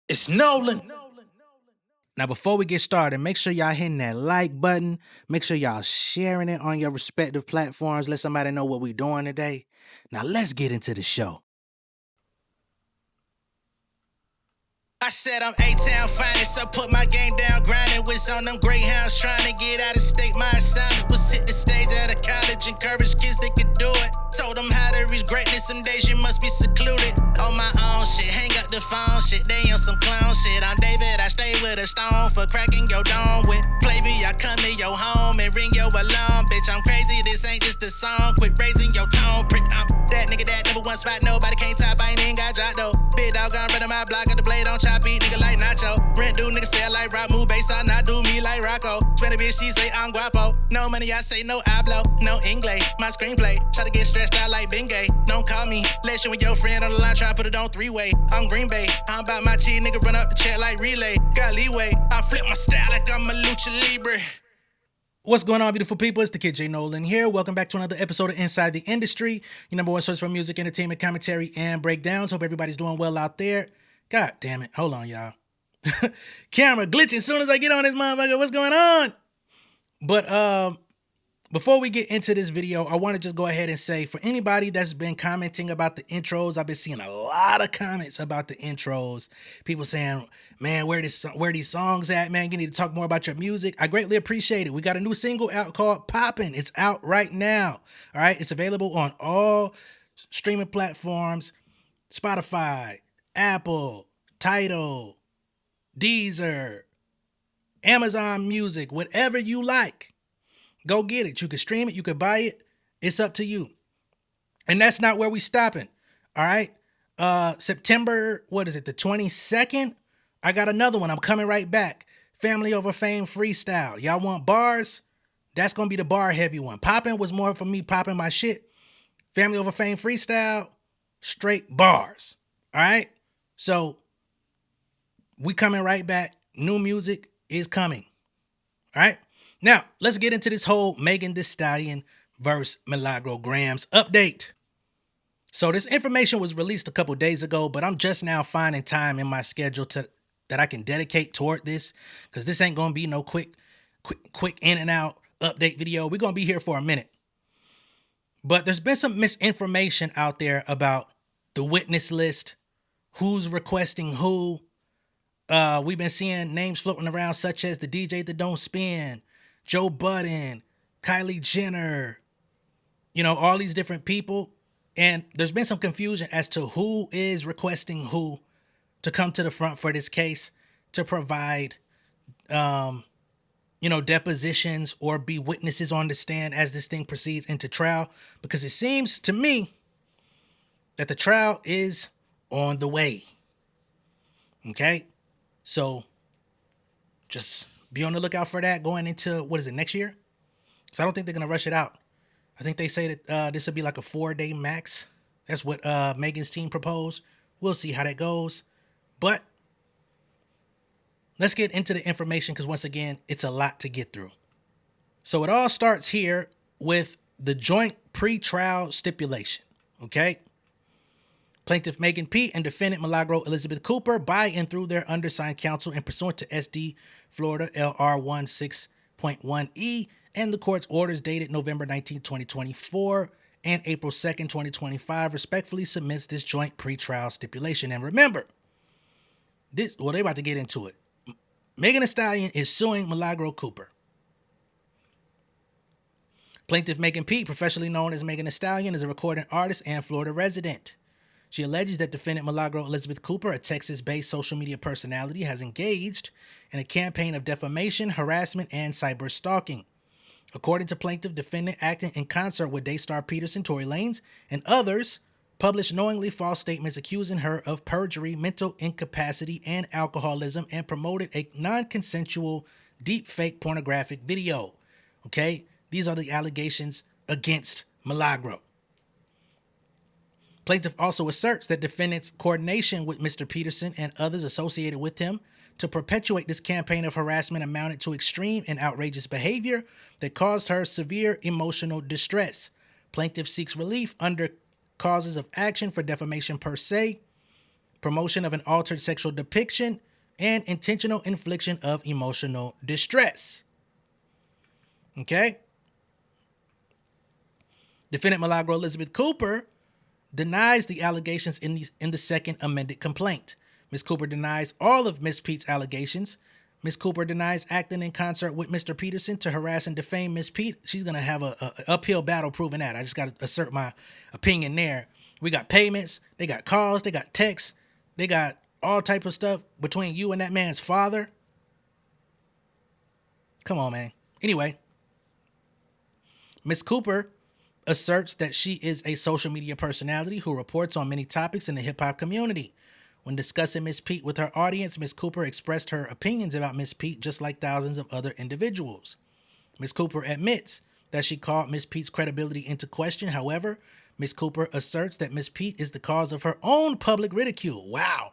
It's Nolan. Now, before we get started, make sure y'all hitting that like button. Make sure y'all sharing it on your respective platforms. Let somebody know what we're doing today. Now, let's get into the show. I said I'm A-Town finest, so put my game down, grinding. Was on them greyhounds trying to get out of state. My assignment was hit the stage at a college, encourage kids they could do it. Told them how to reach greatness, some days you must be secluded. On my own shit, hang up the phone shit, they on some clown shit. I'm David, I stay with a stone for cracking your dome with. Play me, I come to your home and ring your alarm. Bitch, I'm crazy, this ain't just a song. Quit raising your tone, prick. I'm that nigga that number one spot, nobody can't top, I ain't even got dropped though. Big dog gon' run in my block, got the blade on chop, eat nigga like nacho. Rent do nigga sell like rock, move bass, I not do me like Rocco. Spend a bitch, she say I'm guapo. No money, I say no hablo, no English. My screenplay, try to get stretched out like Bengay. Don't call me, let you and your friend on the line, try to put it on three-way. I'm Green Bay, I'm about my cheese, nigga run up the check like relay. Got leeway, I flip my style like I'm a lucha libre. What's going on, beautiful people? It's the kid J Nolan here. Welcome back to another episode of Inside the Industry, your number one source for music, entertainment, commentary, and breakdowns. Hope everybody's doing well out there. God damn it. Hold on, y'all. Camera glitching as soon as I get on this motherfucker. What's going on? But before we get into this video, I want to just go ahead and say, for anybody that's been commenting about the intros, I've been seeing a lot of comments about the intros. People saying, man, where these songs at, man? You need to talk more about your music. I greatly appreciate it. We got a new single out called Poppin'. It's out right now. All right. It's available on all streaming platforms: Spotify, Apple, Tidal, Deezer, Amazon Music, whatever you like. Go get it. You can stream it. You can buy it. It's up to you. And that's not where we stopping. All right. September, the 22nd? I got another one. I'm coming right back. Family Over Fame Freestyle. Y'all want bars? That's going to be the bar heavy one. Poppin' was more for me popping my shit. Family Over Fame Freestyle, straight bars. All right. So we coming right back. New music is coming. All right. Now, let's get into this whole Megan Thee Stallion versus Milagro Grrrls update. So this information was released a couple days ago, but I'm just now finding time in my schedule that I can dedicate toward this, because this ain't going to be no quick in and out update video. We're going to be here for a minute. But there's been some misinformation out there about the witness list, who's requesting who. We've been seeing names floating around such as the DJ that don't spin, Joe Budden, Kylie Jenner, all these different people. And there's been some confusion as to who is requesting who to come to the front for this case to provide, depositions or be witnesses on the stand as this thing proceeds into trial. Because it seems to me that the trial is on the way. Okay? So just be on the lookout for that going into, next year? Because I don't think they're going to rush it out. I think they say that this will be like a 4-day max. That's what Megan's team proposed. We'll see how that goes. But let's get into the information, because once again, it's a lot to get through. So it all starts here with the joint pre-trial stipulation. Okay? Plaintiff Megan P. and defendant Milagro Elizabeth Cooper by and through their undersigned counsel and pursuant to SD Florida LR 16.1E and the court's orders dated November 19, 2024 and April 2nd, 2025 respectfully submits this joint pretrial stipulation. And remember, they're about to get into it. Megan Thee Stallion is suing Milagro Cooper. Plaintiff Megan P., professionally known as Megan Thee Stallion, is a recording artist and Florida resident. She alleges that defendant Milagro Elizabeth Cooper, a Texas-based social media personality, has engaged in a campaign of defamation, harassment, and cyber stalking. According to plaintiff, defendant acting in concert with Daystar Peterson, Tory Lanez, and others, published knowingly false statements accusing her of perjury, mental incapacity, and alcoholism, and promoted a non-consensual deep-fake pornographic video. Okay? These are the allegations against Milagro. Plaintiff also asserts that defendant's coordination with Mr. Peterson and others associated with him to perpetuate this campaign of harassment amounted to extreme and outrageous behavior that caused her severe emotional distress. Plaintiff seeks relief under causes of action for defamation per se, promotion of an altered sexual depiction, and intentional infliction of emotional distress. Okay? Defendant Milagro Elizabeth Cooper denies the allegations in the second amended complaint. Ms. Cooper denies all of Ms. Pete's allegations. Ms. Cooper denies acting in concert with Mr. Peterson to harass and defame Ms. Pete. She's going to have a uphill battle proving that. I just got to assert my opinion there. We got payments. They got calls. They got texts. They got all type of stuff between you and that man's father. Come on, man. Anyway, Ms. Cooper asserts that she is a social media personality who reports on many topics in the hip-hop community. When discussing Miss Pete with her audience, Miss Cooper expressed her opinions about Miss Pete just like thousands of other individuals. Miss Cooper admits that she called Miss Pete's credibility into question. However, Miss Cooper asserts that Miss Pete is the cause of her own public ridicule. Wow.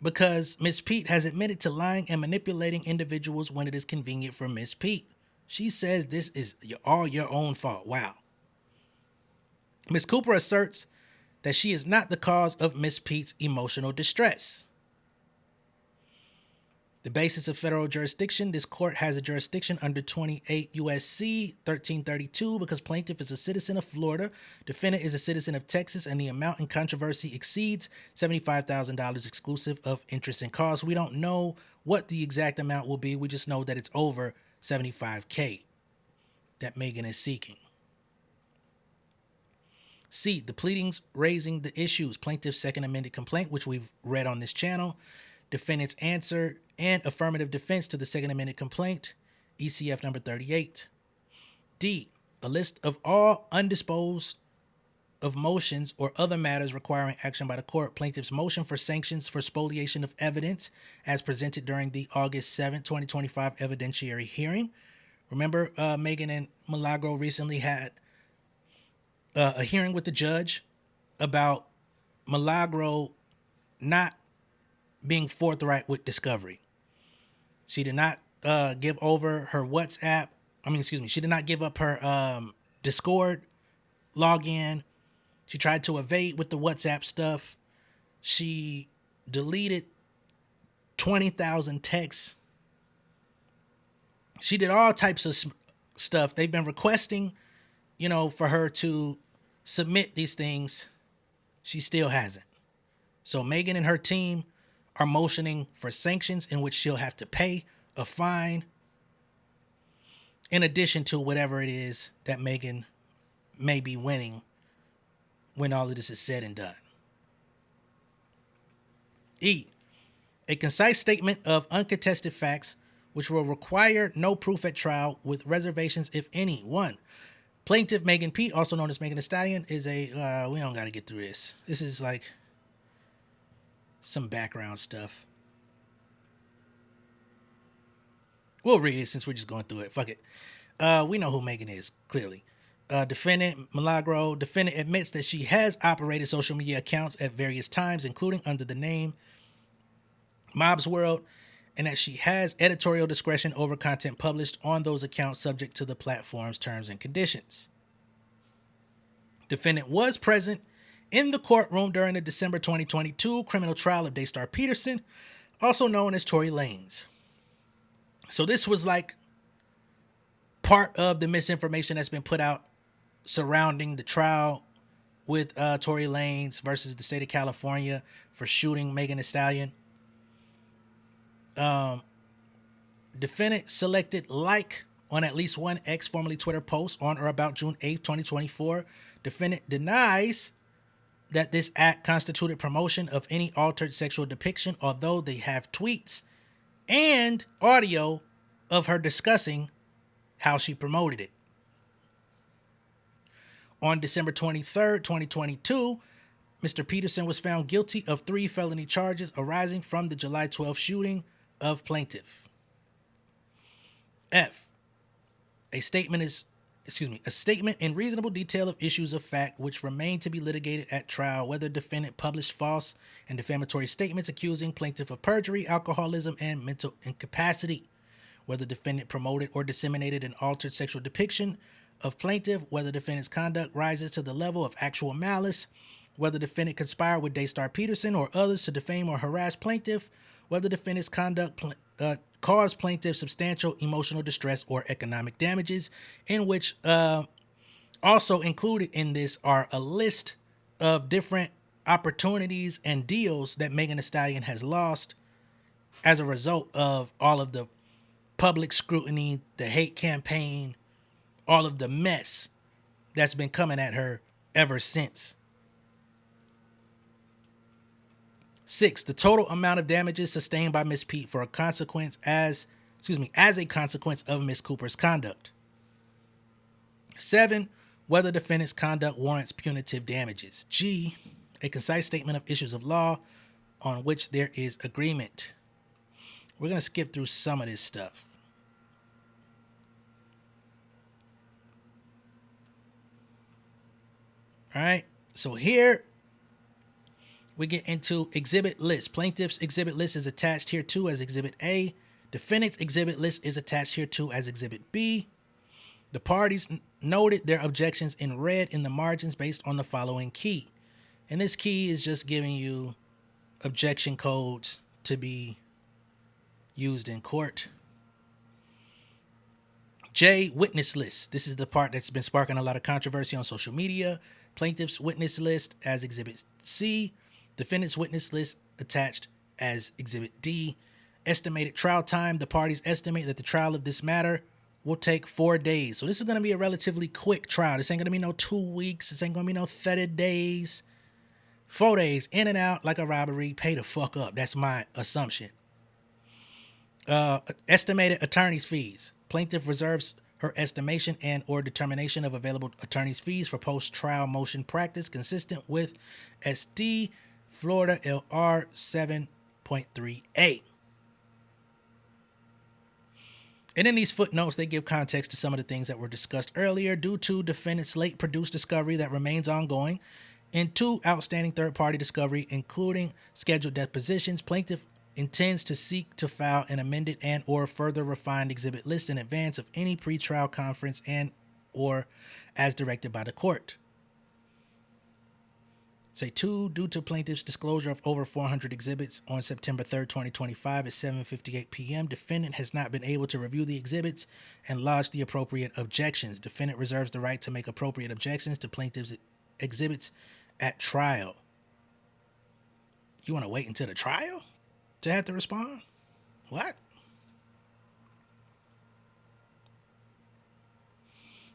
Because Miss Pete has admitted to lying and manipulating individuals when it is convenient for Miss Pete. She says this is all your own fault. Wow. Miss Cooper asserts that she is not the cause of Miss Pete's emotional distress. The basis of federal jurisdiction, this court has a jurisdiction under 28 U.S.C. 1332 because plaintiff is a citizen of Florida, defendant is a citizen of Texas, and the amount in controversy exceeds $75,000 exclusive of interest and costs. We don't know what the exact amount will be. We just know that it's over $75K that Megan is seeking. C, the pleadings raising the issues. Plaintiff's second amended complaint, which we've read on this channel. Defendant's answer and affirmative defense to the second amended complaint. ECF number 38. D, a list of all undisposed of motions or other matters requiring action by the court. Plaintiff's motion for sanctions for spoliation of evidence as presented during the August 7, 2025 evidentiary hearing. Remember, Megan and Milagro recently had a hearing with the judge about Milagro not being forthright with discovery. She did not give over her WhatsApp. She did not give up her Discord login. She tried to evade with the WhatsApp stuff. She deleted 20,000 texts. She did all types of stuff. They've been requesting, for her to submit these things. She still hasn't. So Megan and her team are motioning for sanctions in which she'll have to pay a fine in addition to whatever it is that Megan may be winning when all of this is said and done. E, a concise statement of uncontested facts which will require no proof at trial with reservations, if any. 1, plaintiff Megan Pete, also known as Megan Thee Stallion, is a, we don't got to get through this. This is like some background stuff. We'll read it since we're just going through it. Fuck it. We know who Megan is, clearly. Defendant Milagro. Defendant admits that she has operated social media accounts at various times, including under the name Mob's World, and that she has editorial discretion over content published on those accounts subject to the platform's terms and conditions. Defendant was present in the courtroom during the December 2022 criminal trial of Daystar Peterson, also known as Tory Lanez. So this was like part of the misinformation that's been put out surrounding the trial with Tory Lanez versus the state of California for shooting Megan Thee Stallion. Defendant selected like on at least one X, formerly Twitter, post on or about June 8, 2024. Defendant denies that this act constituted promotion of any altered sexual depiction, although they have tweets and audio of her discussing how she promoted it. On December 23rd, 2022, Mr. Peterson was found guilty of 3 felony charges arising from the July 12th shooting of plaintiff. F, a statement in reasonable detail of issues of fact which remain to be litigated at trial, whether defendant published false and defamatory statements accusing plaintiff of perjury, alcoholism, and mental incapacity, whether defendant promoted or disseminated an altered sexual depiction of plaintiff, whether defendant's conduct rises to the level of actual malice, whether defendant conspired with Daystar Peterson or others to defame or harass plaintiff, whether defendant's conduct caused plaintiff substantial emotional distress or economic damages, in which also included in this are a list of different opportunities and deals that Megan Thee Stallion has lost as a result of all of the public scrutiny, the hate campaign, all of the mess that's been coming at her ever since. 6, the total amount of damages sustained by Miss Pete for a consequence as a consequence of Miss Cooper's conduct. 7, whether defendant's conduct warrants punitive damages. G, a concise statement of issues of law on which there is agreement. We're going to skip through some of this stuff. All right, so here we get into exhibit list. Plaintiff's exhibit list is attached here too as exhibit A. Defendant's exhibit list is attached here too as exhibit B. The parties noted their objections in red in the margins based on the following key. And this key is just giving you objection codes to be used in court. J, witness list. This is the part that's been sparking a lot of controversy on social media. Plaintiff's witness list as exhibit C. Defendant's witness list attached as exhibit D. Estimated trial time. The parties estimate that the trial of this matter will take 4 days. So this is going to be a relatively quick trial. This ain't going to be no 2 weeks. This ain't going to be no 30 days. 4 days, in and out like a robbery. Pay the fuck up. That's my assumption. Estimated attorney's fees. Plaintiff reserves her estimation and or determination of available attorney's fees for post-trial motion practice consistent with SD Florida LR 7.3A. And in these footnotes, they give context to some of the things that were discussed earlier. Due to defendant's late produced discovery that remains ongoing and 2 outstanding third-party discovery, including scheduled depositions, plaintiff intends to seek to file an amended and or further refined exhibit list in advance of any pretrial conference and or as directed by the court. Say 2, due to plaintiff's disclosure of over 400 exhibits on September 3rd, 2025 at 7:58 p.m., defendant has not been able to review the exhibits and lodge the appropriate objections. Defendant reserves the right to make appropriate objections to plaintiff's exhibits at trial. You want to wait until the trial to have to respond? What?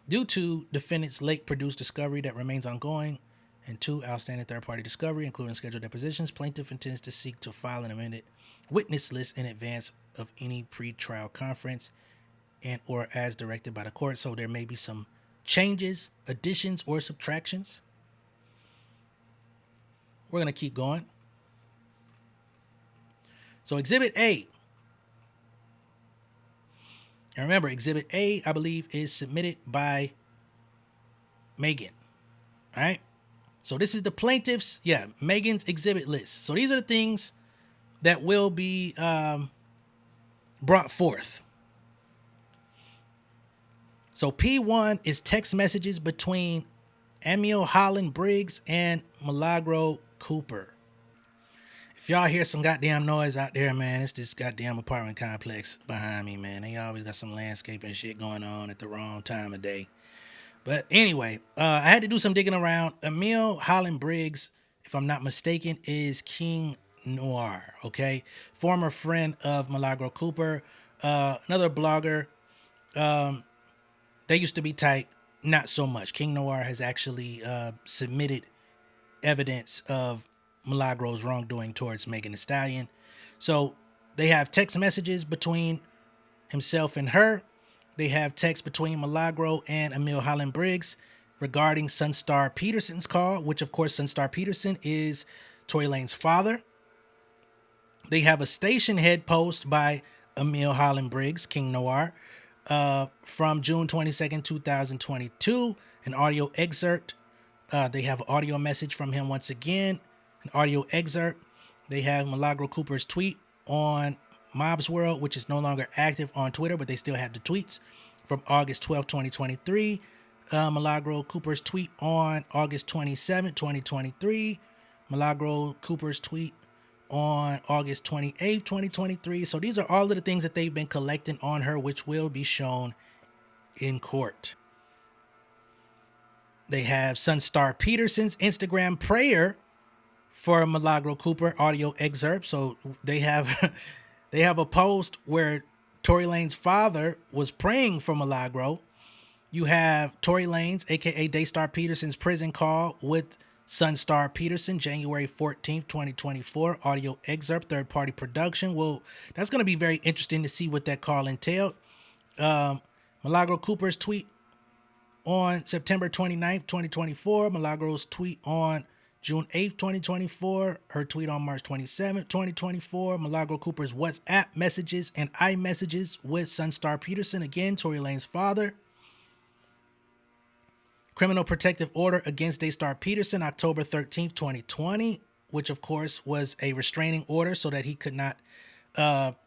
Due to defendant's late produced discovery that remains ongoing and 2 outstanding third-party discovery, including scheduled depositions, plaintiff intends to seek to file an amended witness list in advance of any pre-trial conference and or as directed by the court. So there may be some changes, additions, or subtractions. We're going to keep going. So exhibit A. And remember, exhibit A, I believe, is submitted by Megan. All right. So this is the plaintiff's, Megan's exhibit list. So these are the things that will be brought forth. So P1 is text messages between Emil Holland Briggs and Milagro Cooper. If y'all hear some goddamn noise out there, man, it's this goddamn apartment complex behind me, man. They always got some landscaping shit going on at the wrong time of day. But anyway, I had to do some digging around. Emil Holland Briggs, if I'm not mistaken, is King Noir, okay? Former friend of Milagro Cooper, another blogger. They used to be tight, not so much. King Noir has actually submitted evidence of Milagro's wrongdoing towards Megan Thee Stallion. So they have text messages between himself and her. They have text between Milagro and Emil Holland Briggs regarding Sunstar Peterson's call, which of course Sunstar Peterson is Tory Lane's father. They have a station head post by Emil Holland Briggs, King Noir, from June 22nd, 2022, an audio excerpt. They have an audio message from him once again, an audio excerpt. They have Milagro Cooper's tweet on Mob's World, which is no longer active on Twitter, but they still have the tweets from August 12, 2023. Milagro Cooper's tweet on August 27, 2023. Milagro Cooper's tweet on August 28th, 2023. So these are all of the things that they've been collecting on her, which will be shown in court. They have Sunstar Peterson's Instagram prayer for Milagro Cooper audio excerpt. So they have they have a post where Tory Lanez father was praying for Milagro. You have Tory Lanez, aka Daystar Peterson's prison call with Sunstar Peterson, January 14th, 2024, audio excerpt, third-party production. Well, that's going to be very interesting to see what that call entailed. Milagro Cooper's tweet on September 29th, 2024. Milagro's tweet on June 8th, 2024. Her tweet on March 27th, 2024. Milagro Cooper's WhatsApp messages and iMessages with Sunstar Peterson. Again, Tory Lanez's father. Criminal protective order against Daystar Peterson, October 13th, 2020, which of course was a restraining order so that he could not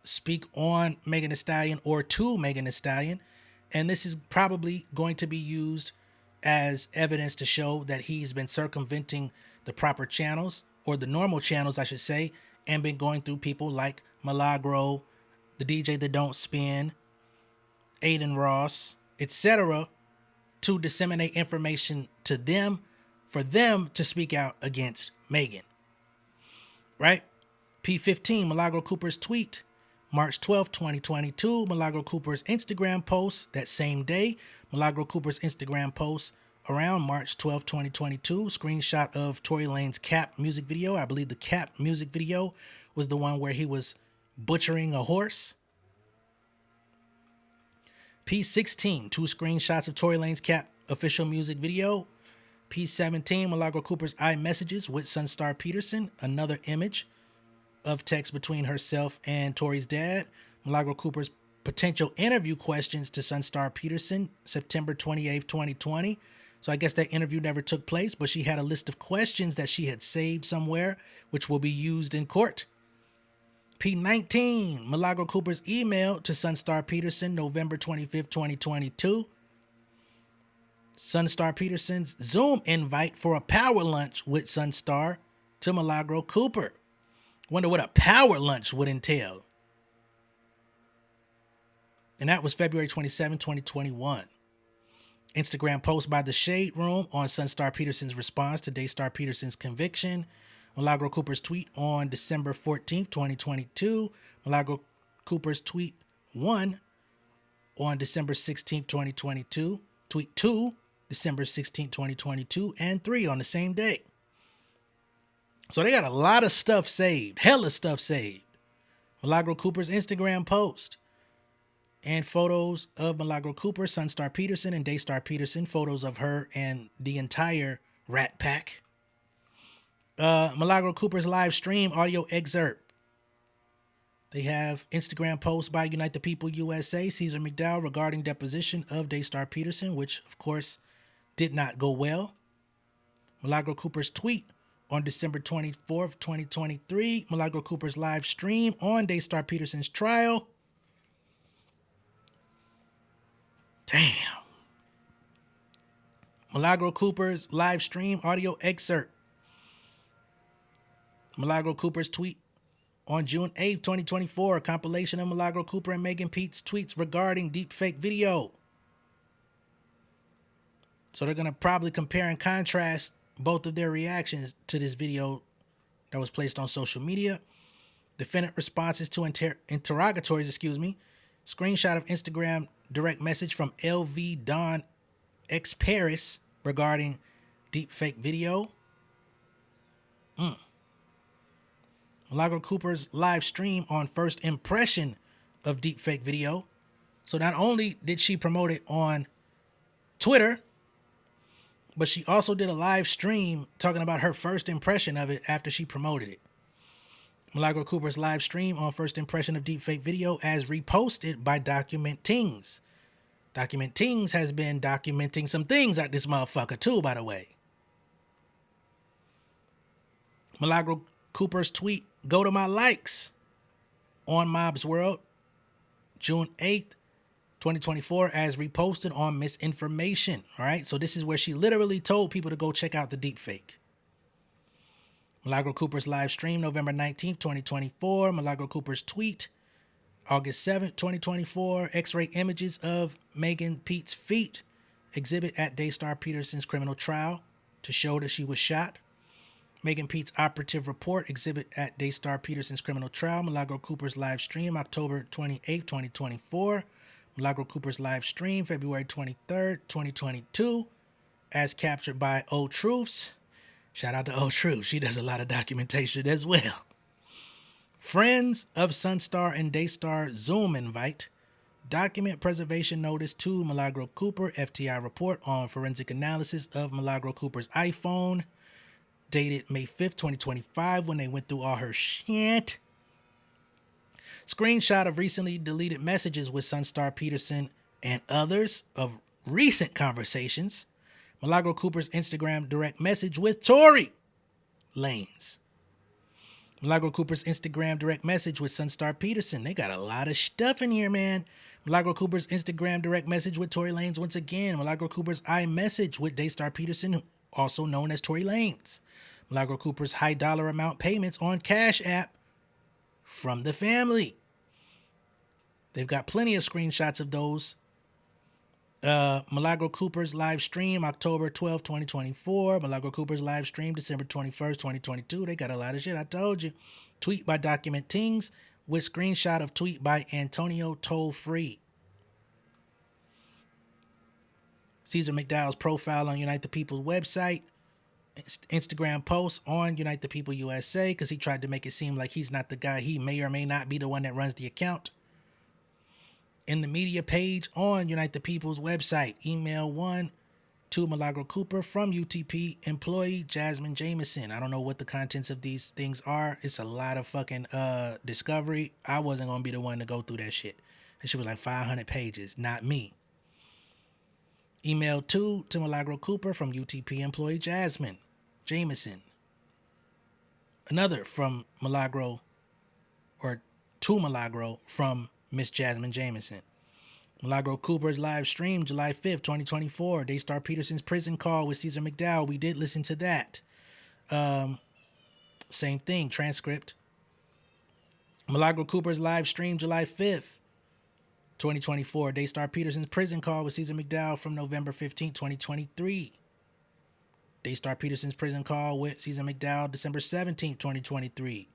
speak on Megan Thee Stallion or to Megan Thee Stallion. And this is probably going to be used as evidence to show that he's been circumventing the proper channels, or the normal channels, I should say, and been going through people like Milagro, the DJ That Don't Spin, Aiden Ross, etc., to disseminate information to them, for them to speak out against Megan. Right? P15, Milagro Cooper's tweet, March 12th, 2022. Milagro Cooper's Instagram post that same day. Milagro Cooper's Instagram post around March 12th, 2022. Screenshot of Tory Lanez's Cap music video. I believe the Cap music video was the one where he was butchering a horse. P16, two screenshots of Tory Lanez's Cap official music video. P17, Milagro Cooper's iMessages with Sunstar Peterson, another image of text between herself and Tory's dad. Milagro Cooper's potential interview questions to Sunstar Peterson, September 28th, 2020. So I guess that interview never took place, but she had a list of questions that she had saved somewhere, which will be used in court. P19, Milagro Cooper's email to Sunstar Peterson, November 25th, 2022. Sunstar Peterson's Zoom invite for a power lunch with Sunstar to Milagro Cooper. Wonder what a power lunch would entail. And that was February 27, 2021. Instagram post by The Shade Room on Sunstar Peterson's response to Daystar Peterson's conviction. Milagro Cooper's tweet on December 14th, 2022. Milagro Cooper's tweet 1 on December 16th, 2022. Tweet 2, December 16th, 2022. And 3 on the same day. So they got a lot of stuff saved. Hella stuff saved. Milagro Cooper's Instagram post. And photos of Milagro Cooper, Sunstar Peterson, and Daystar Peterson. Photos of her and the entire Rat Pack. Milagro Cooper's live stream audio excerpt. They have Instagram post by Unite the People USA, Caesar McDowell, regarding deposition of Daystar Peterson, which of course did not go well. Milagro Cooper's tweet on December 24th, 2023. Milagro Cooper's live stream on Daystar Peterson's trial. Damn. Milagro Cooper's live stream audio excerpt. Milagro Cooper's tweet on June 8th, 2024. A compilation of Milagro Cooper and Megan Pete's tweets regarding deepfake video. So they're going to probably compare and contrast both of their reactions to this video that was placed on social media. Defendant responses to interrogatories, Screenshot of Instagram direct message from LV Don X Paris regarding deepfake video. Milagro Cooper's live stream on first impression of deepfake video. So not only did she promote it on Twitter, but she also did a live stream talking about her first impression of it after she promoted it. Milagro Cooper's live stream on first impression of deepfake video as reposted by Document Tings. Document Tings has been documenting some things at this motherfucker too, by the way. Milagro Cooper's tweet, go to my likes on Mob's World, June 8th, 2024 as reposted on misinformation. All right, so this is where she literally told people to go check out the deepfake. Milagro Cooper's live stream November 19th, 2024. Milagro Cooper's tweet August 7th, 2024. X-ray images of Megan Pete's feet. Exhibit at Daystar Peterson's criminal trial to show that she was shot. Megan Pete's operative report. Exhibit at Daystar Peterson's criminal trial. Milagro Cooper's live stream October 28th, 2024. Milagro Cooper's live stream February 23rd, 2022. As captured by O Truths. Shout out to O Truths. She does a lot of documentation as well. Friends of Sunstar and Daystar Zoom invite. Document preservation notice to Milagro Cooper. FTI report on forensic analysis of Milagro Cooper's iPhone. Dated May 5th, 2025 when they went through all her shit. Screenshot of recently deleted messages with Sunstar Peterson and others of recent conversations. Milagro Cooper's Instagram direct message with Tory Lanez. Milagro Cooper's Instagram direct message with Sunstar Peterson. They got a lot of stuff in here, man. Milagro Cooper's Instagram direct message with Tory Lanez once again. Milagro Cooper's iMessage with Daystar Peterson, also known as Tory Lanez. Milagro Cooper's high dollar amount payments on Cash App from the family. They've got plenty of screenshots of those. Milagro Cooper's live stream October 12th, 2024. Milagro Cooper's live stream December 21st, 2022. They got a lot of shit, I told you. Tweet by Document Tings with screenshot of tweet by Antonio Toll Free. Caesar McDowell's profile on Unite the People's website. Instagram post on Unite the People USA because he tried to make it seem like he's not the guy. He may or may not be the one that runs the account. In the media page on Unite the People's website, email 1 to Milagro Cooper from UTP employee Jasmine Jameson. I don't know what the contents of these things are. It's a lot of fucking discovery. I wasn't going to be the one to go through that shit. That shit was like 500 pages, not me. Email 2 to Milagro Cooper from UTP employee Jasmine Jameson. Another from Milagro, or to Milagro from Miss Jasmine Jameson. Milagro Cooper's live stream July 5th, 2024. Daystar Peterson's prison call with Caesar McDowell. We did listen to that. Same thing, transcript. Milagro Cooper's live stream July 5th, 2024. Daystar Peterson's prison call with Caesar McDowell from November 15th, 2023. Daystar Peterson's prison call with Caesar McDowell December 17th, 2023.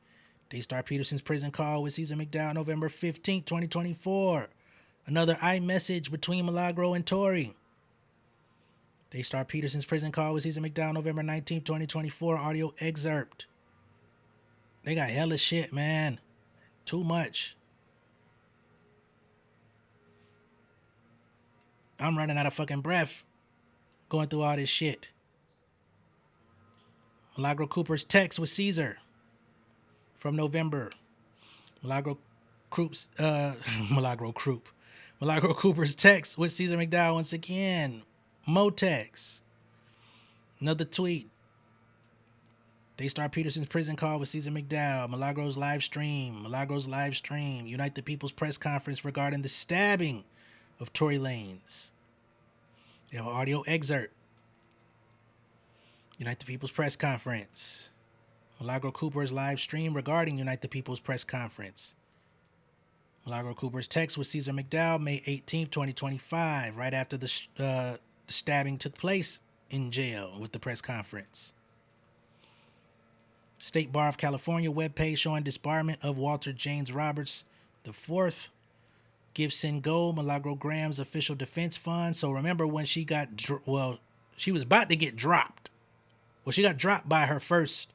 Daystar Peterson's prison call with Caesar McDowell November 15th, 2024. Another iMessage between Milagro and Tory. Daystar Peterson's prison call with Caesar McDowell November 19th, 2024. Audio excerpt. They got hella shit, man. Too much. I'm running out of fucking breath going through all this shit. Milagro Cooper's text with Caesar from November. Milagro Cooper's text with Caesar McDowell once again. Motex. Another tweet. Daystar Peterson's prison call with Caesar McDowell. Milagro's live stream. Unite the People's press conference regarding the stabbing of Tory Lanez. They have an audio excerpt. Unite the People's press conference. Milagro Cooper's live stream regarding Unite the People's press conference. Milagro Cooper's text with Caesar McDowell, May 18th, 2025, right after the stabbing took place in jail with the press conference. State Bar of California webpage showing disbarment of Walter James Roberts IV. Gibson Gold, Milagro Graham's official defense fund. So remember when she got, she was about to get dropped. Well, she got dropped by her first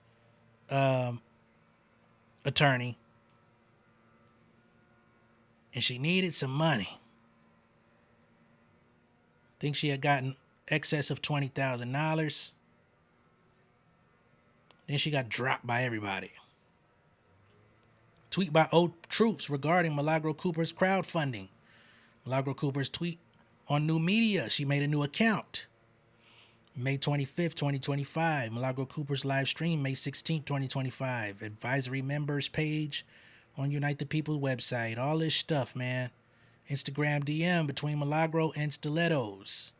attorney. And she needed some money. I think she had gotten excess of $20,000. Then she got dropped by everybody. Tweet by O Troops regarding Milagro Cooper's crowdfunding. Milagro Cooper's tweet on new media. She made a new account. May 25th, 2025. Milagro Cooper's live stream, May 16th, 2025. Advisory members page on Unite the People's website. All this stuff, man. Instagram DM between Milagro and Stilettos.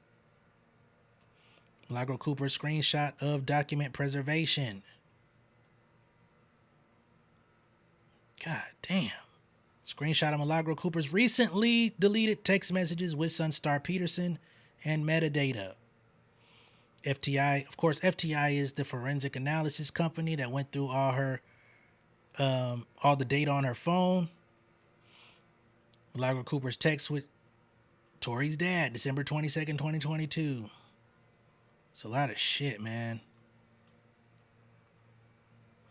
Milagro Cooper screenshot of document preservation. God damn. Screenshot of Milagro Cooper's recently deleted text messages with Sunstar Peterson and metadata. FTI, of course, FTI is the forensic analysis company that went through all the data on her phone. Milagro Cooper's text with Tori's dad, December 22nd, 2022. It's a lot of shit, man.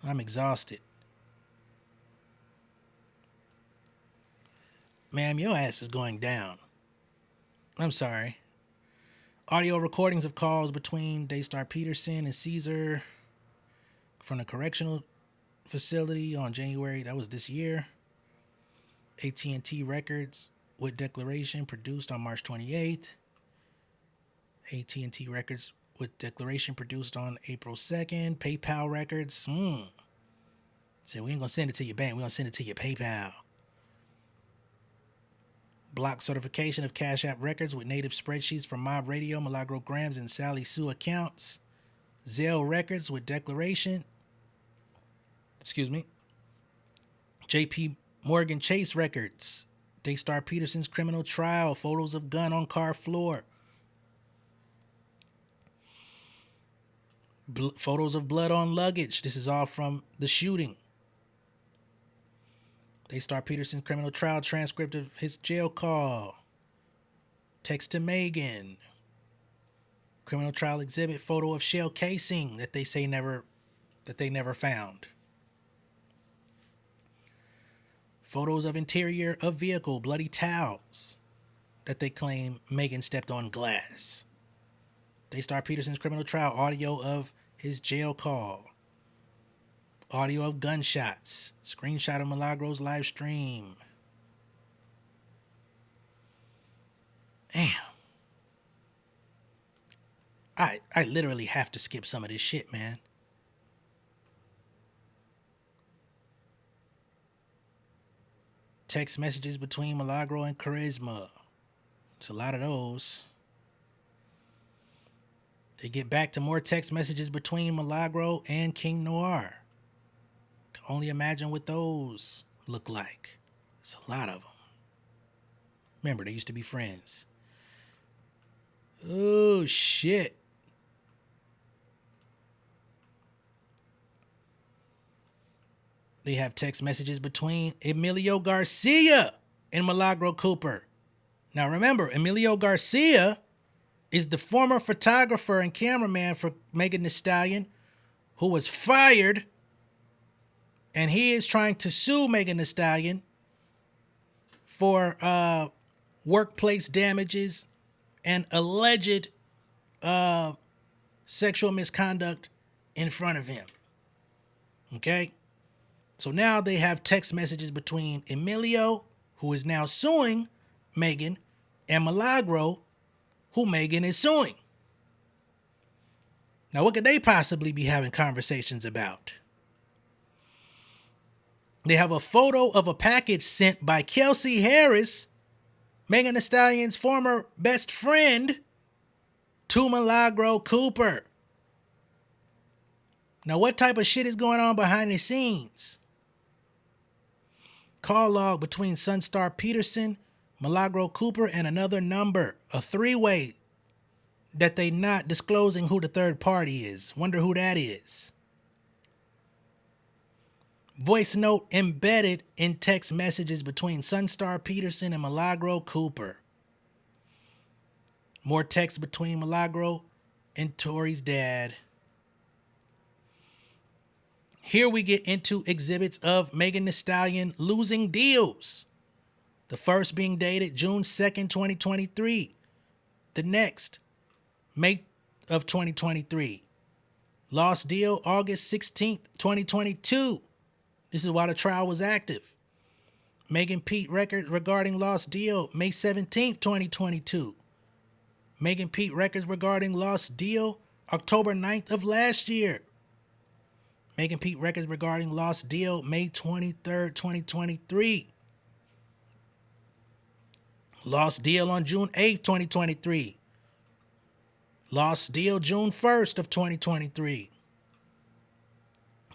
I'm exhausted. Ma'am, your ass is going down. I'm sorry. Audio recordings of calls between Daystar Peterson and Caesar from the correctional facility on January, that was this year. AT&T records with declaration produced on March 28th. AT&T records with declaration produced on April 2nd. PayPal records. Said we ain't gonna send it to your bank. We're gonna send it to your PayPal. Block certification of Cash App records with native spreadsheets from Mob Radio, Milagro Grams, and Sally Sue accounts. Zelle records with declaration. JP Morgan Chase records. Daystar Peterson's criminal trial. Photos of gun on car floor. Photos of blood on luggage. This is all from the shooting. Daystar Peterson's criminal trial transcript of his jail call. Text to Megan. Criminal trial exhibit photo of shell casing that they never found. Photos of interior of vehicle, bloody towels that they claim Megan stepped on glass. Daystar Peterson's criminal trial audio of his jail call. Audio of gunshots. Screenshot of Milagro's live stream. Damn. I literally have to skip some of this shit, man. Text messages between Milagro and Charisma. It's a lot of those. They get back to more text messages between Milagro and King Noir. Can only imagine what those look like. It's a lot of them. Remember, they used to be friends. Oh, shit. They have text messages between Emilio Garcia and Milagro Cooper. Now remember, Emilio Garcia is the former photographer and cameraman for Megan Thee Stallion, who was fired, and he is trying to sue Megan Thee Stallion for workplace damages and alleged sexual misconduct in front of him. Okay? So now they have text messages between Emilio, who is now suing Megan, and Milagro, who Megan is suing. Now, what could they possibly be having conversations about? They have a photo of a package sent by Kelsey Harris, Megan Thee Stallion's former best friend, to Milagro Cooper. Now, what type of shit is going on behind the scenes? Call log between Sunstar Peterson, Milagro Cooper, and another number. A three-way that they not disclosing who the third party is. Wonder who that is. Voice note embedded in text messages between Sunstar Peterson and Milagro Cooper. More text between Milagro and Tori's dad. Here we get into exhibits of Megan Thee Stallion losing deals. The first being dated June 2nd, 2023. The next, May of 2023. Lost deal August 16th, 2022. This is while the trial was active. Megan Pete record regarding lost deal May 17th, 2022. Megan Pete records regarding lost deal October 9th of last year. Megan Pete records regarding lost deal May 23rd, 2023. Lost deal on June 8th, 2023. Lost deal June 1st of 2023.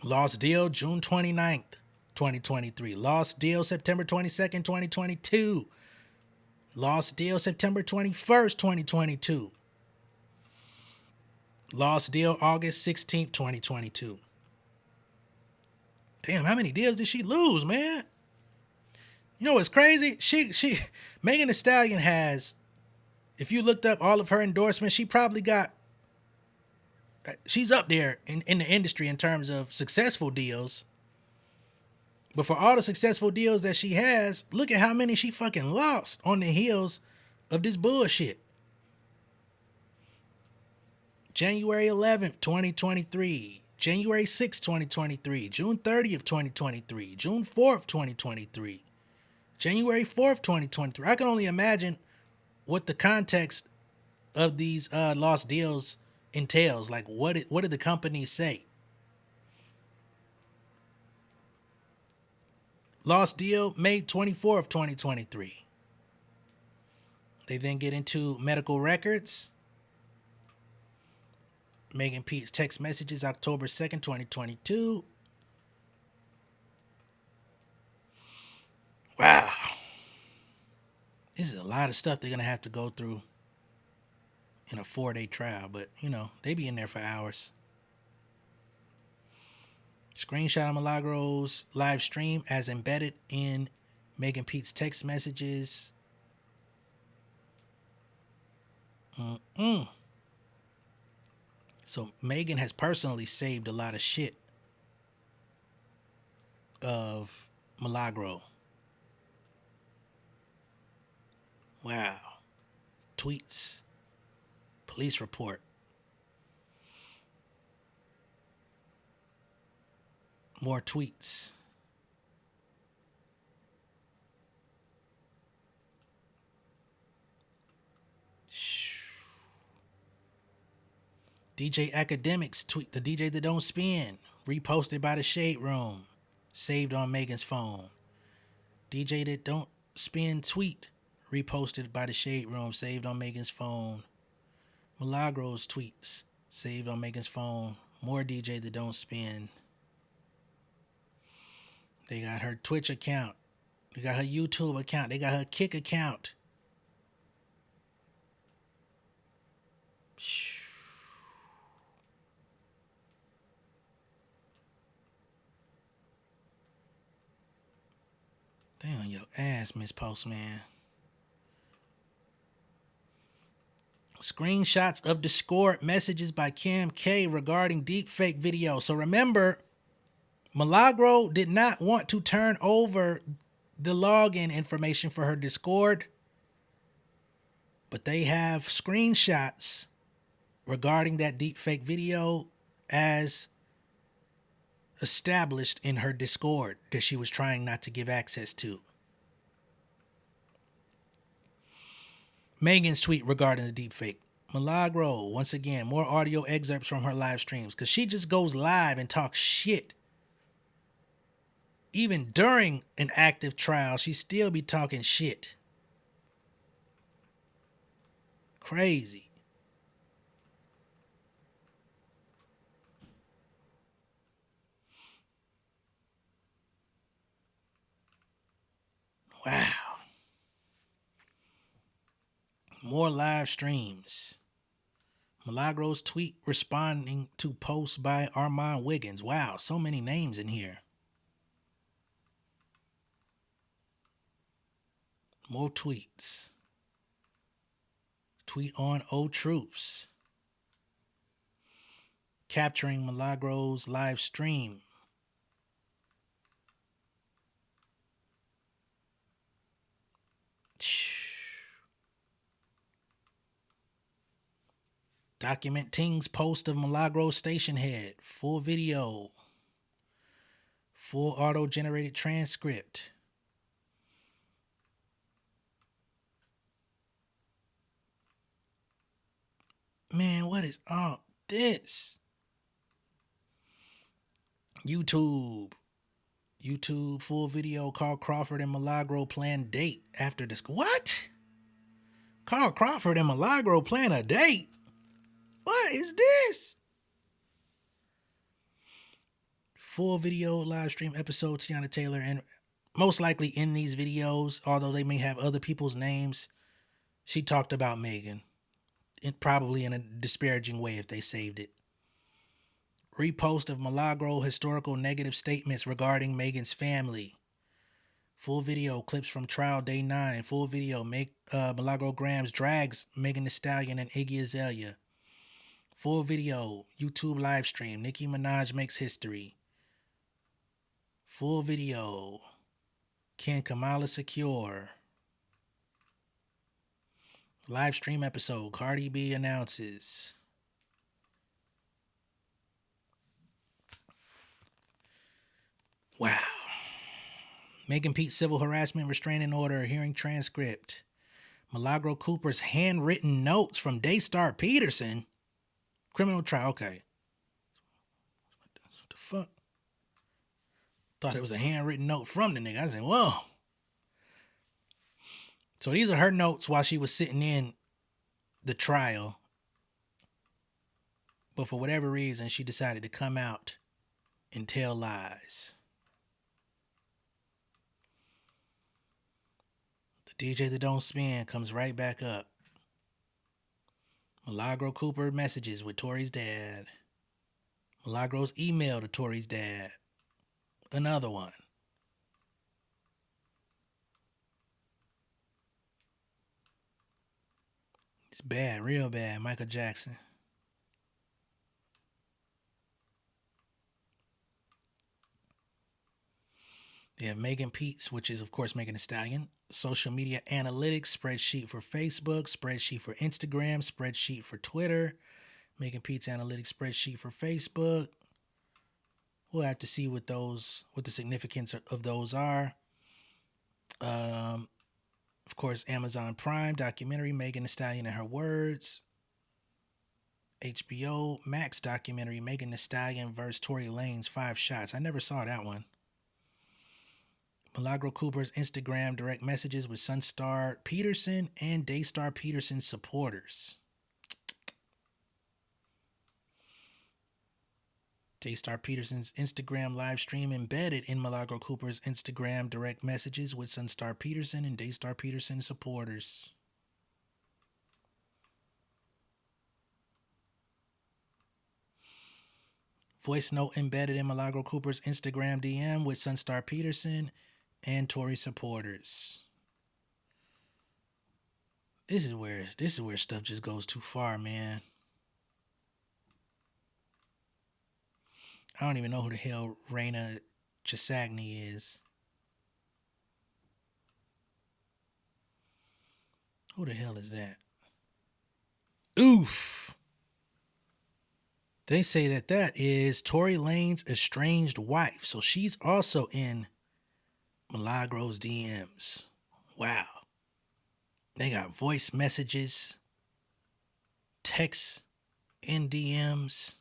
Lost deal June 29th, 2023. Lost deal September 22nd, 2022. Lost deal September 21st, 2022. Lost deal August 16th, 2022. Damn, how many deals did she lose, man? You know what's crazy? She Megan Thee Stallion has, if you looked up all of her endorsements, she's up there in the industry in terms of successful deals. But for all the successful deals that she has, look at how many she fucking lost on the heels of this bullshit. January 11th, 2023. January 6th, 2023. June 30th, 2023. June 4th, 2023. January 4th, 2023. I can only imagine what the context of these lost deals entails. Like, what did the companies say? Lost deal May 24th, 2023. They then get into medical records. Megan Pete's text messages October 2nd, 2022. Wow. This is a lot of stuff they're going to have to go through in a 4-day trial, but you know, they be in there for hours. Screenshot of Milagro's live stream as embedded in Megan Pete's text messages. So Megan has personally saved a lot of shit of Milagro. Wow. Tweets. Police report. More tweets. DJ Academics tweet, the DJ that don't spin, reposted by the Shade Room, saved on Megan's phone. DJ that don't spin tweet, reposted by the Shade Room, saved on Megan's phone. Milagro's tweets, saved on Megan's phone. More DJ that don't spin. They got her Twitch account. They got her YouTube account. They got her Kick account. They on your ass, Miss Postman. Screenshots of Discord messages by Kim K regarding deepfake video. So remember, Milagro did not want to turn over the login information for her Discord, but they have screenshots regarding that deepfake video as established in her Discord that she was trying not to give access to. Megan's tweet regarding the deepfake. Milagro, once again, more audio excerpts from her live streams, because she just goes live and talks shit. Even during an active trial, she still be talking shit. Crazy. Wow. More live streams. Milagro's tweet responding to posts by Armand Wiggins. Wow, so many names in here. More tweets. Tweet on O Troops. Capturing Milagro's live stream. Document Ting's post of Milagro's station head. Full video. Full auto-generated transcript. Man, what is all this? YouTube full video called Crawford and Milagro plan date after this. What? Carl Crawford and Milagro plan a date? What is this? Full video live stream episode, Tiana Taylor, and most likely in these videos, although they may have other people's names, she talked about Megan, probably in a disparaging way if they saved it. Repost of Milagro historical negative statements regarding Megan's family. Full video clips from trial day 9. Full video Milagro Grams drags Megan Thee Stallion and Iggy Azalea. Full video YouTube live stream. Nicki Minaj makes history. Full video Can Kamala secure? Live stream episode Cardi B announces. Wow. Megan Pete civil harassment restraining order hearing transcript. Milagro Cooper's handwritten notes from Daystar Peterson. Criminal trial. Okay. What the fuck? Thought it was a handwritten note from the nigga. I said, whoa. So these are her notes while she was sitting in the trial. But for whatever reason, she decided to come out and tell lies. The DJ that don't spin comes right back up. Milagro Cooper messages with Tori's dad. Milagro's email to Tori's dad. Another one. It's bad, real bad. Michael Jackson. They have Megan Pete's, which is, of course, Megan Thee Stallion. Social media analytics, spreadsheet for Facebook, spreadsheet for Instagram, spreadsheet for Twitter. Megan Pete's analytics spreadsheet for Facebook. We'll have to see what the significance of those are. Of course, Amazon Prime documentary, Megan Thee Stallion and Her Words. HBO Max documentary, Megan Thee Stallion vs. Tory Lanez 5 Shots. I never saw that one. Milagro Cooper's Instagram direct messages with Sunstar Peterson and Daystar Peterson supporters. Daystar Peterson's Instagram live stream embedded in Milagro Cooper's Instagram direct messages with Sunstar Peterson and Daystar Peterson supporters. Voice note embedded in Milagro Cooper's Instagram DM with Sunstar Peterson and Tory supporters. This is where stuff just goes too far, man. I don't even know who the hell Raina Chisagni is. Who the hell is that? Oof. They say that is Tory Lanez's estranged wife. So she's also in Milagro's DMs. Wow. They got voice messages, texts, and DMs.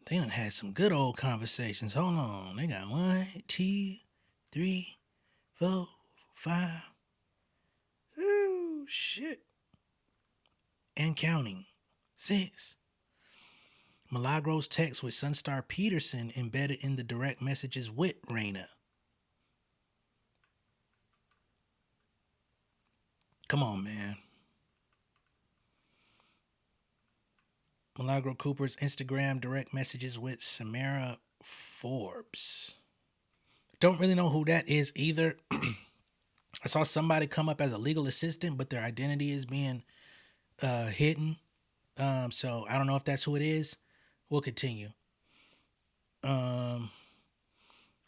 They done had some good old conversations. Hold on. They got 1, 2, 3, 4, 5. Ooh, shit. And counting. 6. Milagro's text with Sunstar Peterson embedded in the direct messages with Raina. Come on, man. Milagro Cooper's Instagram direct messages with Samara Forbes. Don't really know who that is either. I saw somebody come up as a legal assistant, but their identity is being hidden. So I don't know if that's who it is. We'll continue.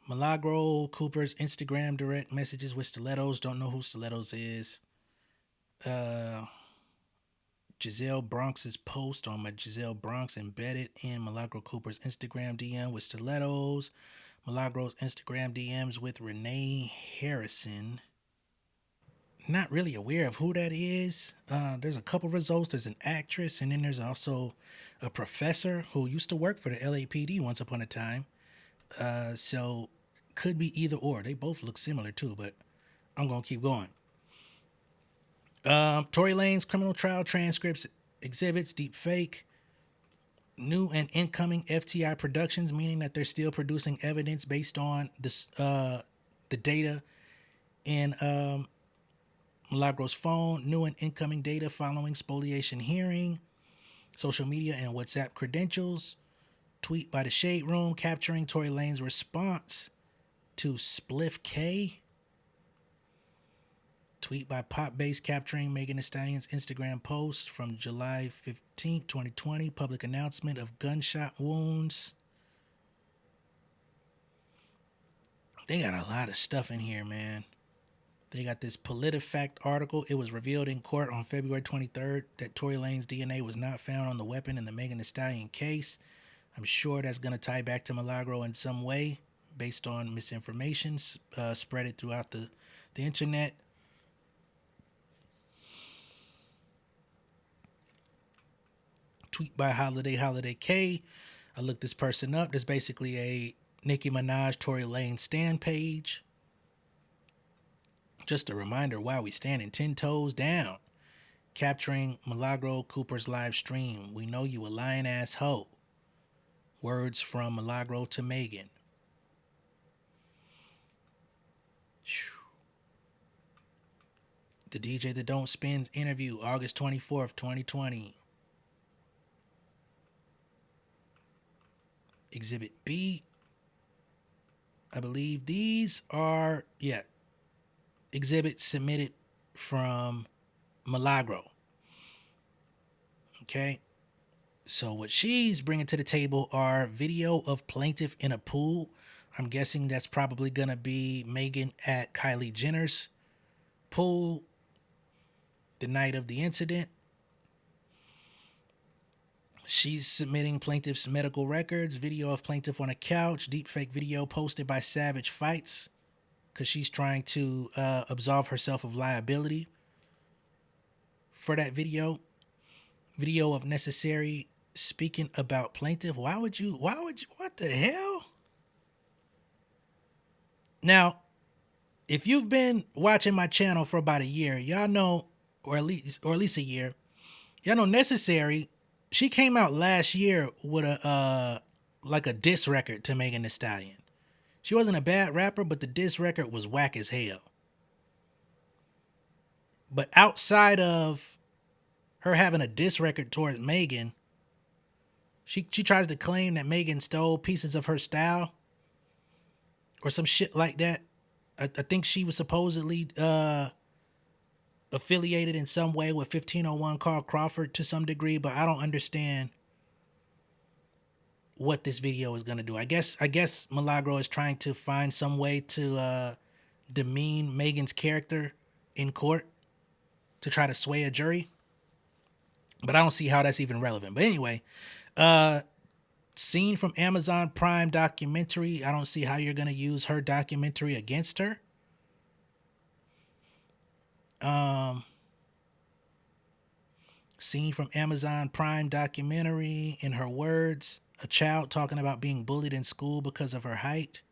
Milagro Cooper's Instagram direct messages with Stilettos. Don't know who Stilettos is. Giselle Bronx's post on my Giselle Bronx embedded in Milagro Cooper's Instagram DM with Stilettos. Milagro's Instagram DMs with Renee Harrison. Not really aware of who that is. There's a couple results. There's an actress, and then there's also a professor who used to work for the LAPD once upon a time. So could be either or. They both look similar too, but I'm going to keep going. Tory Lanez criminal trial transcripts, exhibits, deep fake, new and incoming FTI productions, meaning that they're still producing evidence based on this, the data in Milagro's phone, new and incoming data following spoliation hearing, social media and WhatsApp credentials, tweet by the Shade Room capturing Tory Lanez's response to Spliff K, tweet by Pop Base capturing Megan Thee Stallion's Instagram post from July 15th, 2020, public announcement of gunshot wounds. They got a lot of stuff in here, man. They got this PolitiFact article. It was revealed in court on February 23rd that Tory Lanez's DNA was not found on the weapon in the Megan Thee Stallion case. I'm sure that's going to tie back to Milagro in some way based on misinformation spread it throughout the internet. Tweet by Holiday K. I looked this person up. There's basically a Nicki Minaj Tory Lanez stand page. Just a reminder why we standing 10 toes down. Capturing Milagro Cooper's live stream. We know you a lying ass hoe. Words from Milagro to Megan. The DJ That Don't Spin's interview, August 24th, 2020. Exhibit B. I believe these are, exhibits submitted from Milagro. Okay. So what she's bringing to the table are video of plaintiff in a pool. I'm guessing that's probably going to be Megan at Kylie Jenner's pool the night of the incident. She's submitting plaintiff's medical records, video of plaintiff on a couch, deepfake video posted by Savage Fights because she's trying to absolve herself of liability for that video. Video of necessary speaking about plaintiff. Why would you, what the hell? Now, if you've been watching my channel for about a year, y'all know, or at least a year, y'all know Necessary, she came out last year with a like a diss record to Megan Thee Stallion. She wasn't a bad rapper, but the diss record was whack as hell. But outside of her having a diss record towards Megan, she tries to claim that Megan stole pieces of her style or some shit like that. I think she was supposedly affiliated in some way with 1501 Carl Crawford to some degree, but I don't understand what this video is going to do. I guess Milagro is trying to find some way to demean Megan's character in court to try to sway a jury. But I don't see how that's even relevant. But anyway, scene from Amazon Prime documentary. I don't see how you're going to use her documentary against her. Scene from Amazon Prime documentary. In her words, a child talking about being bullied in school because of her height.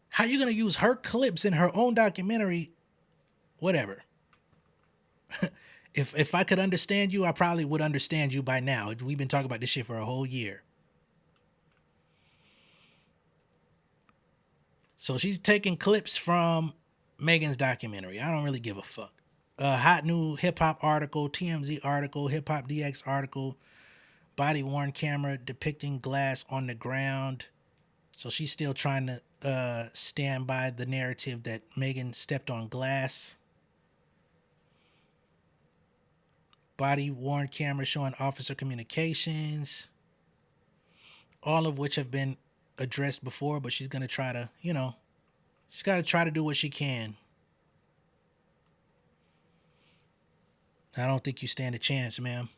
How you going to use her clips in her own documentary? Whatever. If I could understand you, I probably would understand you by now. We've been talking about this shit for a whole year. So she's taking clips from Megan's documentary. I don't really give a fuck. Hot new hip hop article, TMZ article, Hip Hop DX article, body worn camera depicting glass on the ground. So she's still trying to stand by the narrative that Megan stepped on glass. Body worn camera showing officer communications, all of which have been addressed before, but she's going to try to, she's got to try to do what she can. I don't think you stand a chance, ma'am.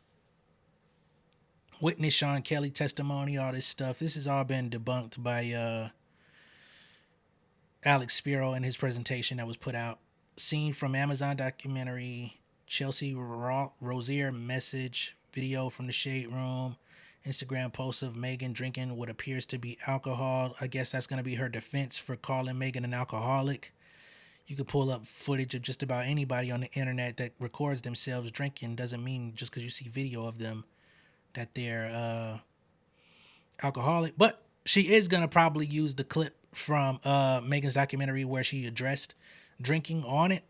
Witness Sean Kelly testimony, all this stuff. This has all been debunked by Alex Spiro in his presentation that was put out. Scene from Amazon documentary, Chelsea Rozier message, video from the Shade Room, Instagram post of Megan drinking what appears to be alcohol. I guess that's going to be her defense for calling Megan an alcoholic. You could pull up footage of just about anybody on the internet that records themselves drinking. Doesn't mean just because you see video of them that they're alcoholic. But she is going to probably use the clip from Megan's documentary where she addressed drinking on it.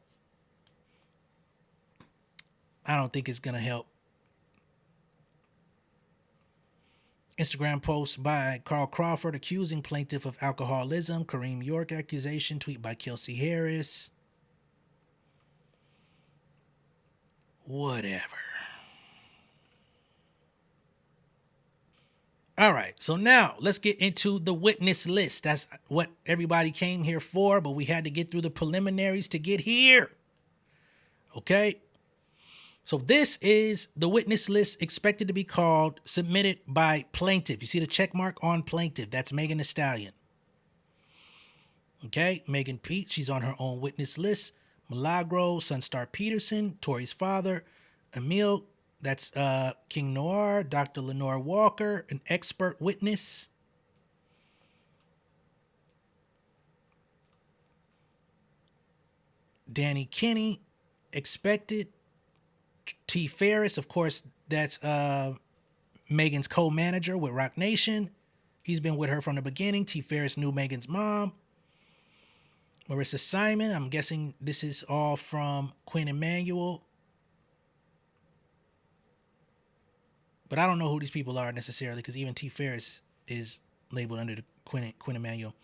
I don't think it's going to help. Instagram post by Carl Crawford accusing plaintiff of alcoholism. Kareem York accusation. Tweet by Kelsey Harris. Whatever. All right, so now let's get into the witness list. That's what everybody came here for, but we had to get through the preliminaries to get here. Okay? So this is the witness list expected to be called, submitted by plaintiff. You see the check mark on plaintiff. That's Megan Thee Stallion. Okay, Megan Pete, she's on her own witness list. Milagro, Sunstar Peterson, Tori's father, Emil, that's King Noir, Dr. Lenore Walker, an expert witness. Danny Kinney, expected. T. Ferris, of course, that's Megan's co-manager with Roc Nation. He's been with her from the beginning. T. Ferris knew Megan's mom. Marissa Simon, I'm guessing this is all from Quinn Emanuel. But I don't know who these people are necessarily because even T. Ferris is labeled under the Quinn Emanuel.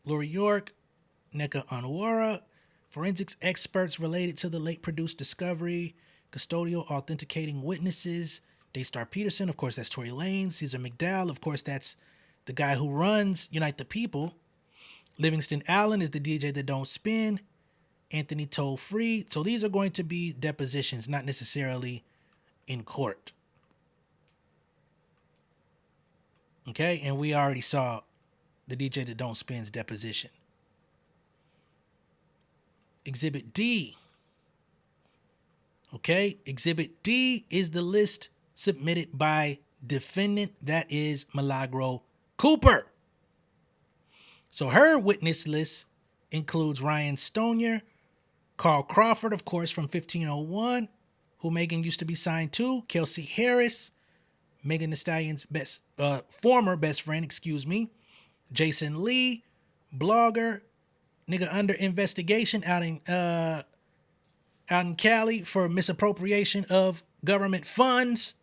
Lori York, Neka Onwara, forensics experts related to the late produced discovery, custodial authenticating witnesses, Daystar Peterson, of course, that's Tory Lanez, Caesar McDowell, of course, that's the guy who runs Unite the People. Livingston Allen is the DJ that don't spin. Anthony Toll Free. So these are going to be depositions, not necessarily in court. Okay, and we already saw the DJ that don't spin's deposition. Exhibit D. Okay, Exhibit D is the list submitted by defendant, that is Milagro Cooper. So her witness list includes Ryan Stonier, Carl Crawford, of course, from 1501, who Megan used to be signed to, Kelsey Harris, Megan Thee Stallion's former best friend, Jason Lee, blogger, nigga under investigation out in Cali for misappropriation of government funds.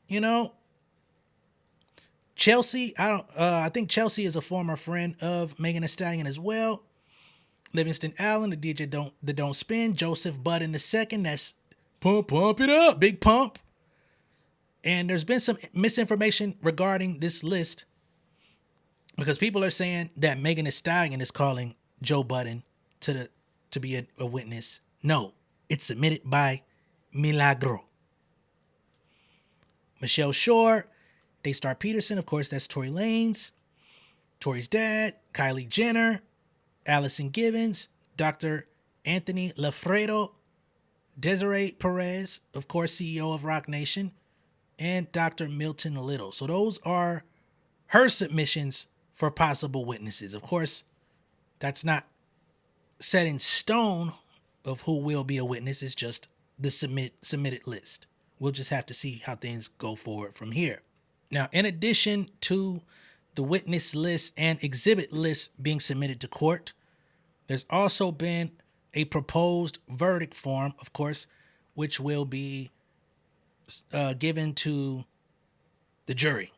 You know, Chelsea, I think Chelsea is a former friend of Megan Thee Stallion as well. Livingston Allen, the DJ that don't spin. Joseph Budden II, that's pump it up, big pump. And there's been some misinformation regarding this list because people are saying that Megan Thee Stallion is calling Joe Budden to be a witness. No, it's submitted by Milagro. Michelle Shore, Daystar Peterson, of course, that's Tory Lanez, Tory's dad, Kylie Jenner, Allison Givens, Dr. Anthony Lafredo, Desiree Perez, of course, CEO of Roc Nation, and Dr. Milton Little. So those are her submissions for possible witnesses. Of course, that's not set in stone of who will be a witness. It's just the submitted list. We'll just have to see how things go forward from here. Now, in addition to the witness list and exhibit list being submitted to court, there's also been a proposed verdict form, of course, which will be given to the jury.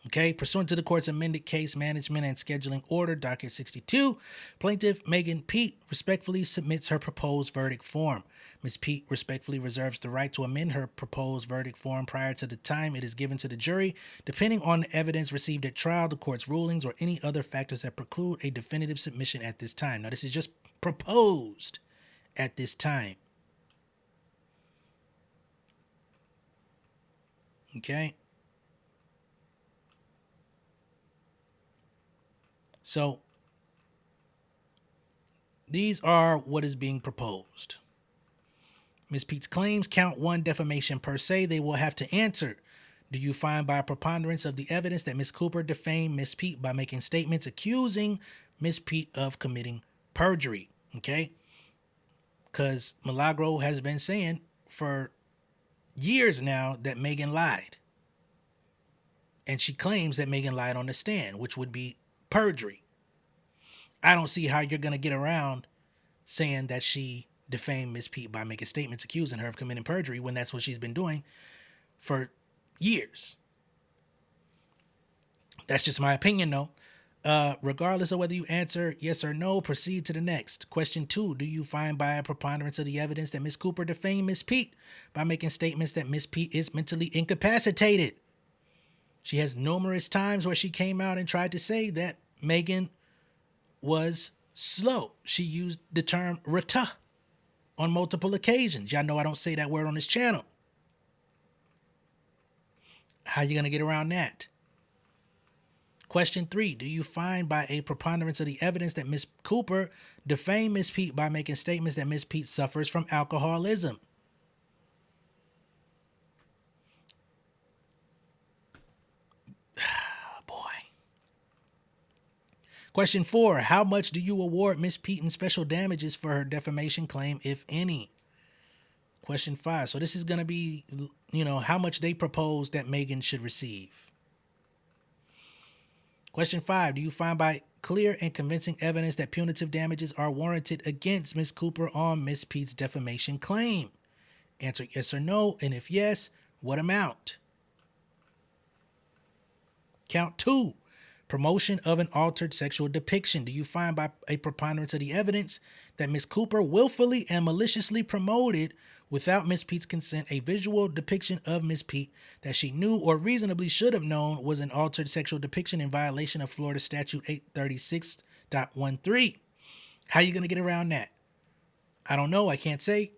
Okay, pursuant to the court's amended case management and scheduling order, docket 62, plaintiff Megan Pete respectfully submits her proposed verdict form. Ms. Pete respectfully reserves the right to amend her proposed verdict form prior to the time it is given to the jury, depending on the evidence received at trial, the court's rulings, or any other factors that preclude a definitive submission at this time. Now, this is just proposed at this time. Okay. So these are what is being proposed. Ms. Pete's claims, count 1, defamation per se, they will have to answer. Do you find by a preponderance of the evidence that Ms. Cooper defamed Ms. Pete by making statements accusing Ms. Pete of committing perjury? Okay? Because Milagro has been saying for years now that Megan lied. And she claims that Megan lied on the stand, which would be perjury. I don't see how you're going to get around saying that she defamed Miss Pete by making statements accusing her of committing perjury when that's what she's been doing for years. That's just my opinion, though. Regardless of whether you answer yes or no, proceed to the next. Question 2. Do you find by a preponderance of the evidence that Miss Cooper defamed Miss Pete by making statements that Miss Pete is mentally incapacitated? She has numerous times where she came out and tried to say that Megan was slow. She used the term retard on multiple occasions. Y'all know I don't say that word on this channel. How you going to get around that? Question 3. Do you find by a preponderance of the evidence that Miss Cooper defamed Miss Pete by making statements that Miss Pete suffers from alcoholism? Question 4. How much do you award Miss Pete in special damages for her defamation claim, if any? Question 5. So this is going to be, how much they propose that Megan should receive. Question 5. Do you find by clear and convincing evidence that punitive damages are warranted against Miss Cooper on Miss Pete's defamation claim? Answer yes or no, and if yes, what amount? Count 2. Promotion of an altered sexual depiction. Do you find by a preponderance of the evidence that Miss Cooper willfully and maliciously promoted, without Miss Pete's consent, a visual depiction of Miss Pete that she knew or reasonably should have known was an altered sexual depiction in violation of Florida Statute 836.13? How are you going to get around that? I don't know. I can't say.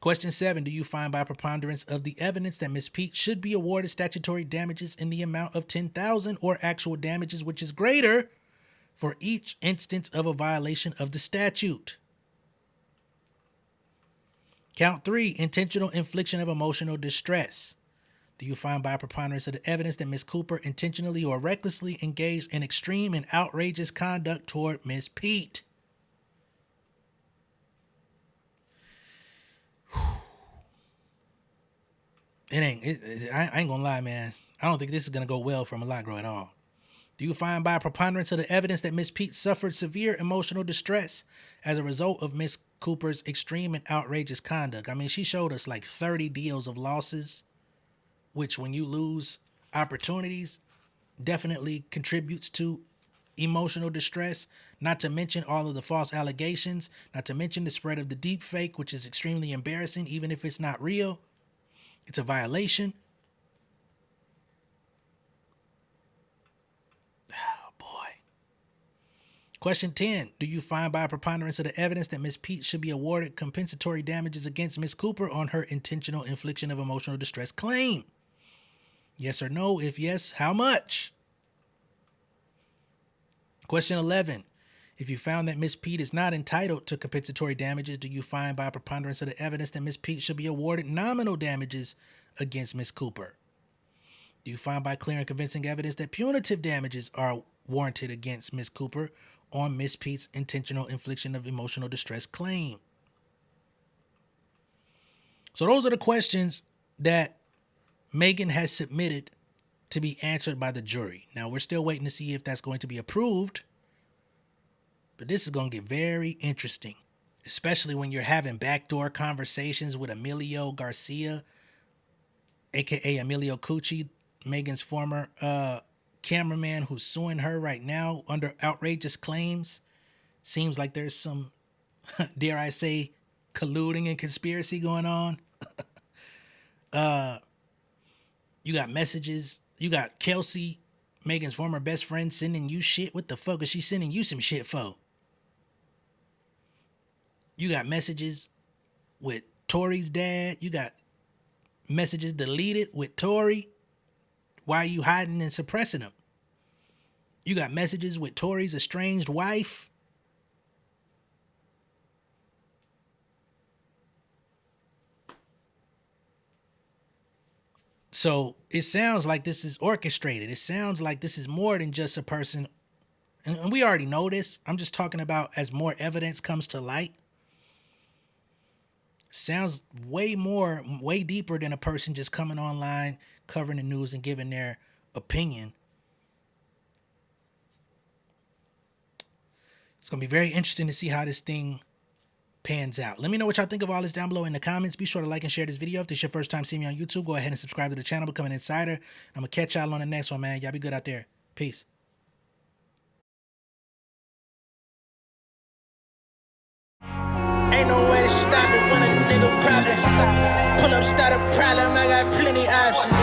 Question 7. Do you find by preponderance of the evidence that Miss Pete should be awarded statutory damages in the amount of $10,000 or actual damages, which is greater, for each instance of a violation of the statute? Count 3. Intentional infliction of emotional distress. Do you find by preponderance of the evidence that Miss Cooper intentionally or recklessly engaged in extreme and outrageous conduct toward Miss Pete? I ain't gonna lie, man. I don't think this is gonna go well for Milagro at all. Do you find by a preponderance of the evidence that Miss Pete suffered severe emotional distress as a result of Miss Cooper's extreme and outrageous conduct? I mean, she showed us like 30 deals of losses, which when you lose opportunities definitely contributes to emotional distress, not to mention all of the false allegations, not to mention the spread of the deep fake, which is extremely embarrassing, even if it's not real. It's a violation. Oh, boy. Question 10. Do you find by a preponderance of the evidence that Miss Pete should be awarded compensatory damages against Miss Cooper on her intentional infliction of emotional distress claim? Yes or no? If yes, how much? Question 11. If you found that Miss Pete is not entitled to compensatory damages, do you find by a preponderance of the evidence that Miss Pete should be awarded nominal damages against Miss Cooper? Do you find by clear and convincing evidence that punitive damages are warranted against Miss Cooper on Miss Pete's intentional infliction of emotional distress claim? So those are the questions that Megan has submitted to be answered by the jury. Now, we're still waiting to see if that's going to be approved. But this is going to get very interesting, especially when you're having backdoor conversations with Emilio Garcia, a.k.a. Emilio Cucci, Megan's former cameraman who's suing her right now under outrageous claims. Seems like there's some, dare I say, colluding and conspiracy going on. You got messages. You got Kelsey, Megan's former best friend, sending you shit. What the fuck is she sending you some shit for? You got messages with Tori's dad. You got messages deleted with Tori. Why are you hiding and suppressing them? You got messages with Tori's estranged wife. So it sounds like this is orchestrated. It sounds like this is more than just a person. And we already know this. I'm just talking about as more evidence comes to light. Sounds way deeper than a person just coming online, covering the news and giving their opinion. It's going to be very interesting to see how this thing pans out. Let me know what y'all think of all this down below in the comments. Be sure to like and share this video. If this is your first time seeing me on YouTube, go ahead and subscribe to the channel, become an insider. I'm going to catch y'all on the next one, man. Y'all be good out there. Peace. Ain't no way to stop it when a nigga poppin'. Pull up, start a problem, I got plenty options.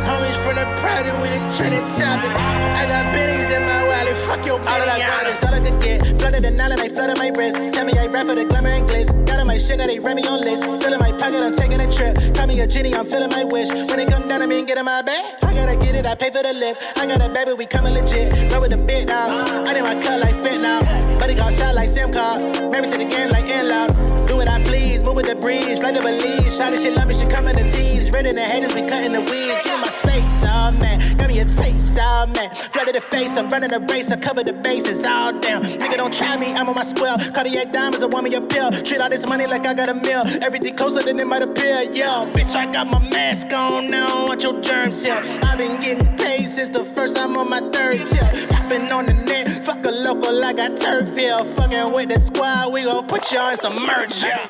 Homies from the project, we the trending topic. I got bennies in my wallet, fuck your all I got is all I could get. Flooded the knowledge, I flooded my wrist. Tell me I rap for the glamour and glitz. Got on my shit, now they ran me on list. Filling my pocket, I'm taking a trip. Call me a genie, I'm filling my wish. When it come down to me and get in my bag, I gotta get it, I pay for the lift. I got a baby, we coming legit. Run with the big dogs. I need my cut like fit now. Buddy got shot like Sam Carr. Married to the game like in-laws. Do what I please, move with the breeze, fly to Belize. Shawty shit love me, she coming to tease. Ready the haters, we cutting the weeds. Give my space, oh man. Got me a taste, oh man. Flood to the face, I'm running a race, I cover the bases, all damn. Nigga don't try me, I'm on my square. Cardiac diamonds, I want me a pill. Treat all this money like I got a meal. Everything closer than it might appear, yo. Bitch, I got my mask on now, watch your germs here. I've been getting paid since the first time on my third tip. Popping on the net, fuck a local, I got turf here. Fucking with the squad, we gon' put y'all in some merch, yeah.